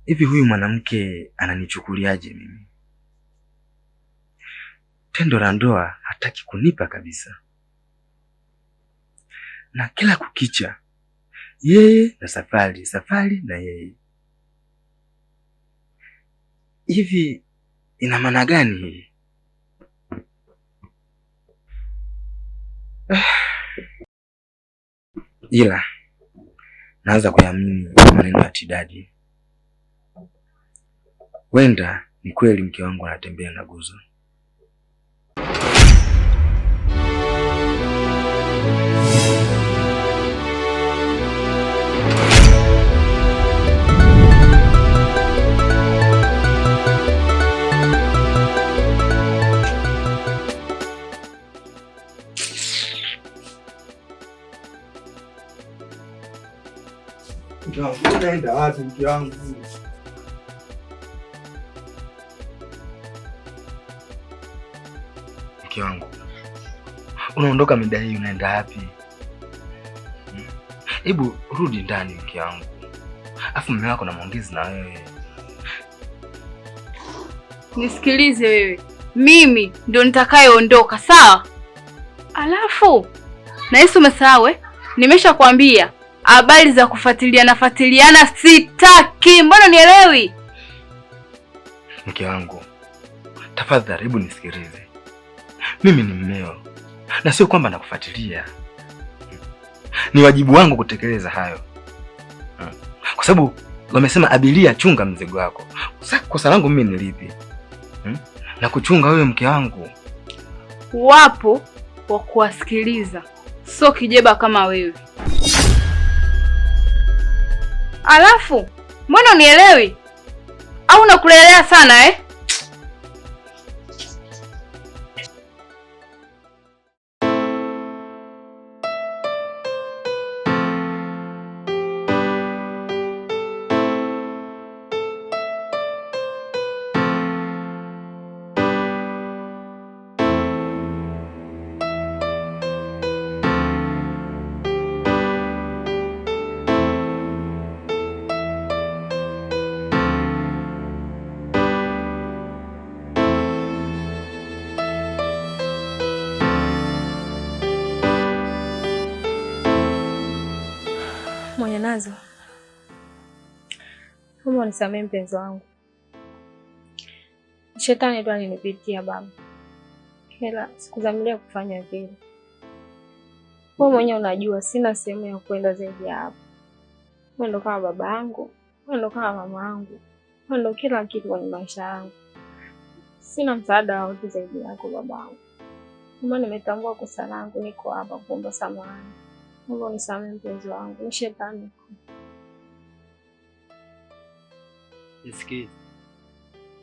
hivi huyu mwanamke ananichukuliaje mimi? Tendo la ndoa hataki kunipa kabisa, na kila kukicha yeye na safari na yeye. Hivi ina maana gani hii? Ila naanza kuamini maneno ya Tidadi. Wenda ni kweli mke wangu anatembea na Guzo. Unaenda wapi mke wangu? Mke wangu, unaondoka mida hii unaenda wapi? Hebu rudi ndani mke wangu. Afu mume wako na maongezi na wewe. Nisikilize wewe. Mimi ndo nitakayeondoka, sawa? Alafu na Yesu umesahau nimeshakwambia habari za kufuatiliana sitaki. Mbona nielewi? Mke wangu, tafadhali hebu nisikilize. Mimi ni mmeo na sio kwamba nakufuatilia. Ni wajibu wangu kutekeleza hayo, kwa sababu wamesema abiria chunga mzigo wako. Sasa kosa langu mimi ni lipi? Na kuchunga wewe mke wangu. Wapo wa kuwasikiliza, sio kijeba kama wewe. Alafu mbona unielewi? Au nakulelea sana Mwenye nazo, kama unisamehe mpenzi wangu. Shetani ndo alinipitia baba, ila sikudhamiria kufanya vile. Wewe mwenyewe unajua sina sehemu ya kwenda zaidi ya hapo. Wewe ndo kama baba yangu, wewe ndo kama mama yangu, wewe ndo kila kitu kwenye maisha yangu. Sina msaada wowote zaidi yako babangu. Kama nimetambua kosa langu, niko hapa kuomba samahani. Mungu unisamehe mpenzi wangu, ni shetani. Nisikilize.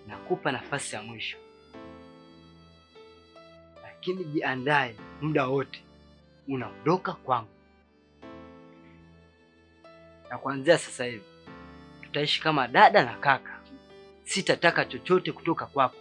Nakupa nafasi ya mwisho. Lakini jiandae muda wote unaondoka kwangu. Na kuanzia sasa hivi tutaishi kama dada na kaka. Sitataka chochote kutoka kwako.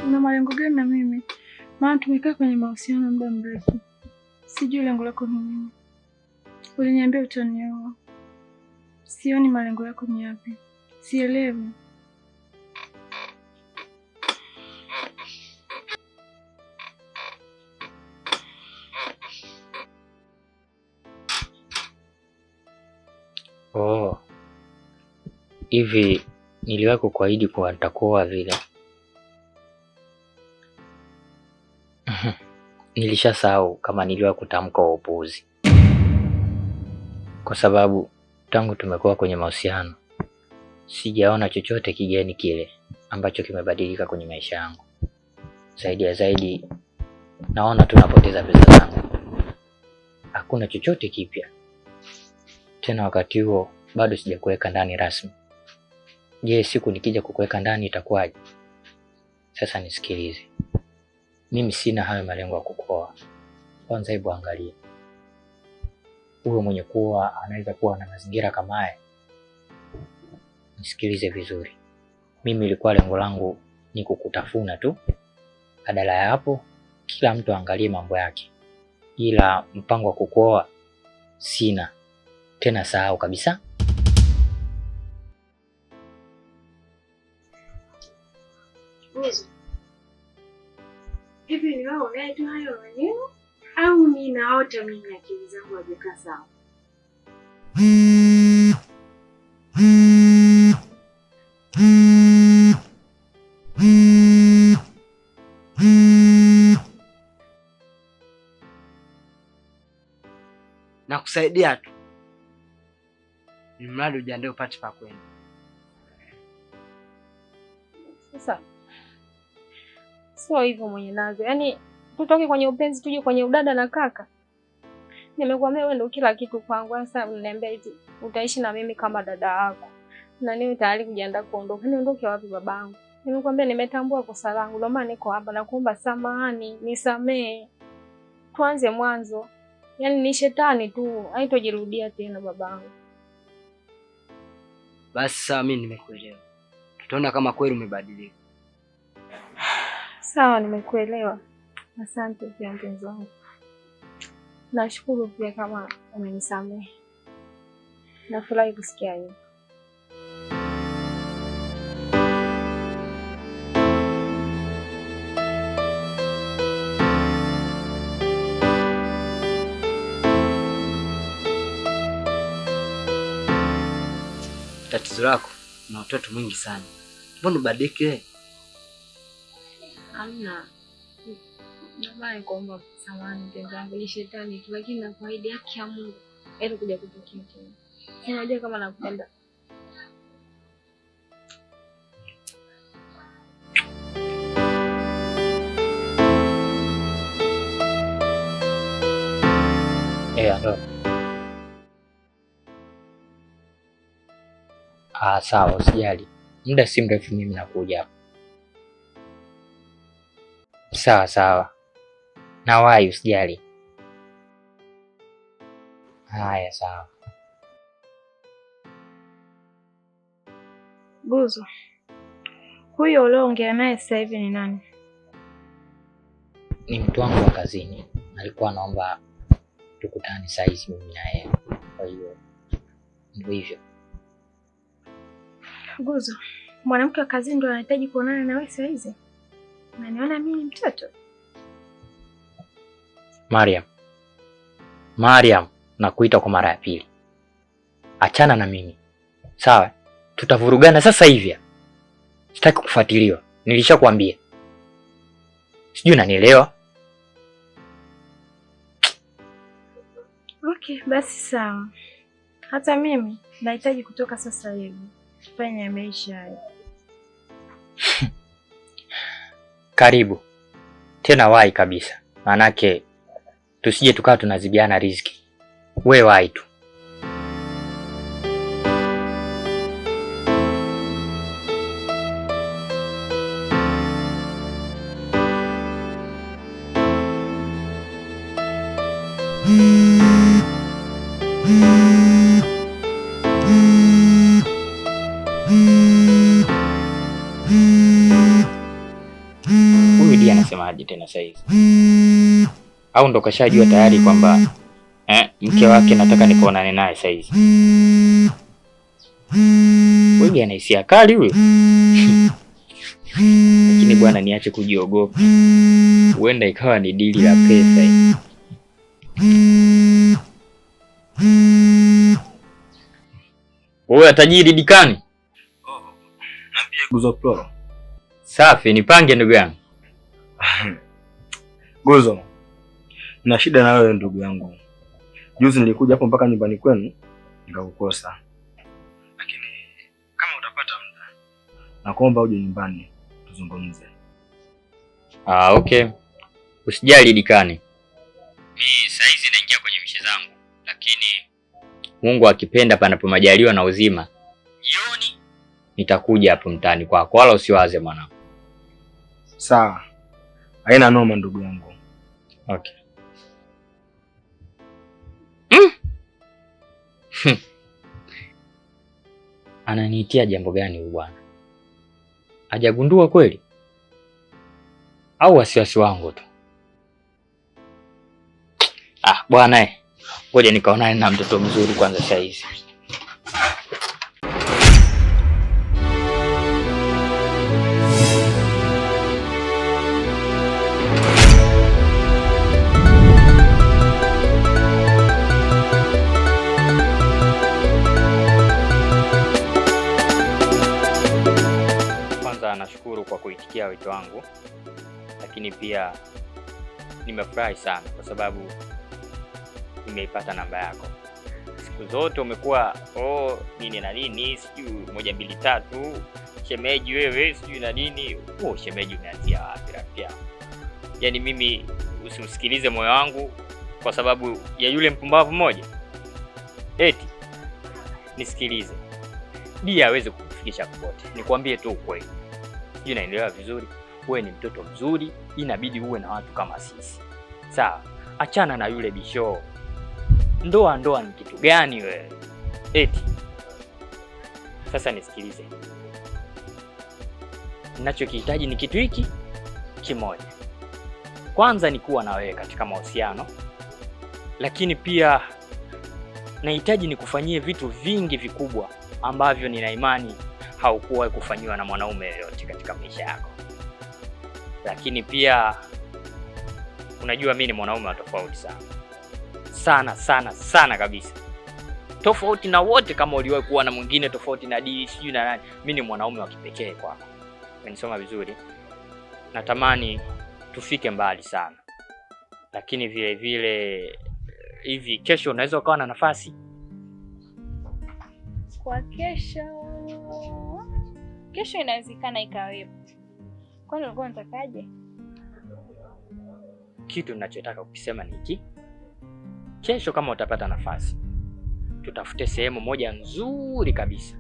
Una malengo gani na mimi? Maana tumekaa kwenye mahusiano muda mrefu. Sijui lengo lako ni nini. Uliniambia utanioa. Sioni malengo yako ni yapi. Sielewi. Oh. Hivi niliwahi kukuahidi kuwa nitakuoa vile? Nilishasahau kama niliwahi kutamka wa upuuzi. Kwa sababu tangu tumekuwa kwenye mahusiano sijaona chochote kigeni kile ambacho kimebadilika kwenye maisha yangu. Zaidi naona tunapoteza pesa zangu. Hakuna chochote kipya. Tena wakati huo bado sijakuweka ndani rasmi. Je, siku nikija kukuweka ndani itakuwaje? Sasa nisikilize. Mimi sina hayo malengo ya kukuoa. Kwanza hebu angalia. Huyo mwenye kuoa anaweza kuwa na mazingira kama haya. Nisikilize vizuri. Mimi ilikuwa lengo langu ni kukutafuna tu. Badala ya hapo, kila mtu angalie mambo yake. Ila mpango wa kukuoa sina. Tena sahau kabisa. Hivi ni wewe unayetu hayo maneno au mimi naota mimi akili zangu hazikaa sawa? Na kusaidia tu. Ni mradi ujiandae upate pa kwenda. Sasa sio hivyo mwenye nazo. Yaani tutoke kwenye upenzi tuje kwenye udada na kaka. Nimekuambia wewe ndio kila kitu kwangu. Sasa unaniambia hivi utaishi na mimi kama dada yako. Na niwe tayari kujiandaa kuondoka. Niondoke wapi babangu? Nimekuambia nimetambua kosa langu. Ndio maana niko hapa na kuomba samahani, nisamee. Tuanze mwanzo. Yaani ni shetani tu, haitojirudia tena babangu. Basi sawa, mimi nimekuelewa. Tutaona kama kweli umebadilika. Sawa, nimekuelewa. Asante pia mpenzi wangu. Nashukuru pia kama umenisamehe. Nafurahi kusikia hivyo. Tatizo lako na watoto mwingi sana. Mbona ubadilike? Hamna. Naomba kuomba samahani mpenzi wangu, ni shetani tu, lakini nakuahidi haki ya Mungu ili kuja kutokea tena. Unajua kama nakupenda. Ndo. Sawa, usijali. Muda si mrefu mimi nakuja hapa. Sawa. Nawahi, usijali. Haya, sawa. Buzu, huyo ulioongea naye sasa hivi ni nani? Ni mtu wangu wa kazini. Alikuwa anaomba tukutane saa hizi mimi na yeye. Kwa hiyo ndio hivyo. Buzu, mwanamke wa kazini ndio anahitaji kuonana na wewe saa hizi? Unaniona mimi mtoto? Mariam, nakuita kwa mara ya pili. Achana na mimi. Sawa? Tutavurugana sasa hivi. Sitaki kufuatiliwa. Nilishakwambia. Sijui unanielewa? Okay, basi sawa. Hata mimi nahitaji kutoka sasa hivi. Fanya maisha hayo. Karibu. Tena wahi kabisa. Manake tusije tukawa tunazibiana riziki. Wewe wahi tu. Huyu ndiye anasemaje tena sasa hivi? Au ndo kashajua tayari kwamba mke wake nataka nikaonane naye sasa hivi? Wewe ana hisia kali huyo. Lakini bwana, niache kujiogopa. Huenda ikawa ni dili la pesa hii. Wewe tajiri dikani? Niambie Guzo Pro. Safi, nipange ndugu yangu. Guzo, nina shida na wewe ndugu yangu. Juzi nilikuja hapo mpaka nyumbani kwenu nikakukosa. Lakini kama utapata muda, nakuomba uje nyumbani tuzungumze. Okay. Usijali dikani. Mimi saizi naingia kwenye mishe zangu, lakini Mungu akipenda, panapo majaliwa na uzima, jioni nitakuja hapo mtaani kwako, wala usiwaze mwanangu. Sawa. Haina noma ndugu yangu. Okay. Ananiitia jambo gani huyu bwana? Hajagundua kweli? Au wasiwasi wangu tu? Bwana ngoja nikaonane na mtoto mzuri kwanza saa hizi. Kwanza nashukuru kwa kuitikia wito wangu, lakini pia nimefurahi sana kwa sababu nimeipata namba yako. Siku zote umekuwa nini na nini, sijui 1 2 3, shemeji wewe sijui na nini. Shemeji umeanzia wapi rafiki yangu? Yaani mimi usiusikilize moyo wangu kwa sababu ya yule mpumbavu mmoja. Eti nisikilize. Dia aweze kukufikisha popote. Nikwambie tu ukweli. Sijui naelewa vizuri. Wewe ni mtoto mzuri, inabidi uwe na watu kama sisi. Sawa, achana na yule bisho. Ndoa ni kitu gani wewe? Eti. Sasa nisikilize. Ninachokihitaji ni kitu hiki kimoja. Kwanza ni kuwa na wewe katika mahusiano. Lakini pia nahitaji nikufanyie vitu vingi vikubwa ambavyo nina imani haukuwahi kufanyiwa na mwanaume yeyote katika maisha yako. Lakini pia unajua mimi ni mwanaume wa tofauti sana. Sana kabisa. Tofauti na wote, kama uliwahi kuwa na mwingine tofauti na Dili sijui na nani. Mimi ni mwanaume wa kipekee kwako. Umenisoma vizuri? Natamani tufike mbali sana. Lakini vile vile hivi kesho unaweza ukawa na nafasi? Kwa kesho inawezekana ikawepo. Kwani ulikuwa unatakaje? Kitu ninachotaka kukisema ni hiki. Kesho kama utapata nafasi, tutafute sehemu moja nzuri kabisa,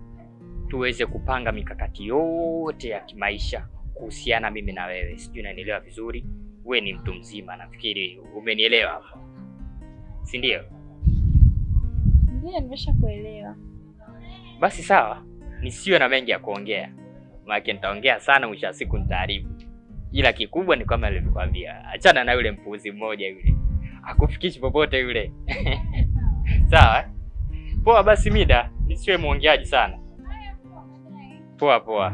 tuweze kupanga mikakati yote ya kimaisha kuhusiana mimi na wewe. Sijui unanielewa vizuri? Wewe ni mtu mzima, nafikiri umenielewa hapo. Si ndio? Ndio, nimeshakuelewa. Basi sawa, nisiwe na mengi ya kuongea. Maana nitaongea sana, mwisho wa siku nitaharibu. Ila kikubwa ni kama nilivyokuambia, achana na yule mpuuzi mmoja yule. Hakufikishi popote yule. Sawa? Poa basi Mida, nisiwe muongeaji sana. Poa.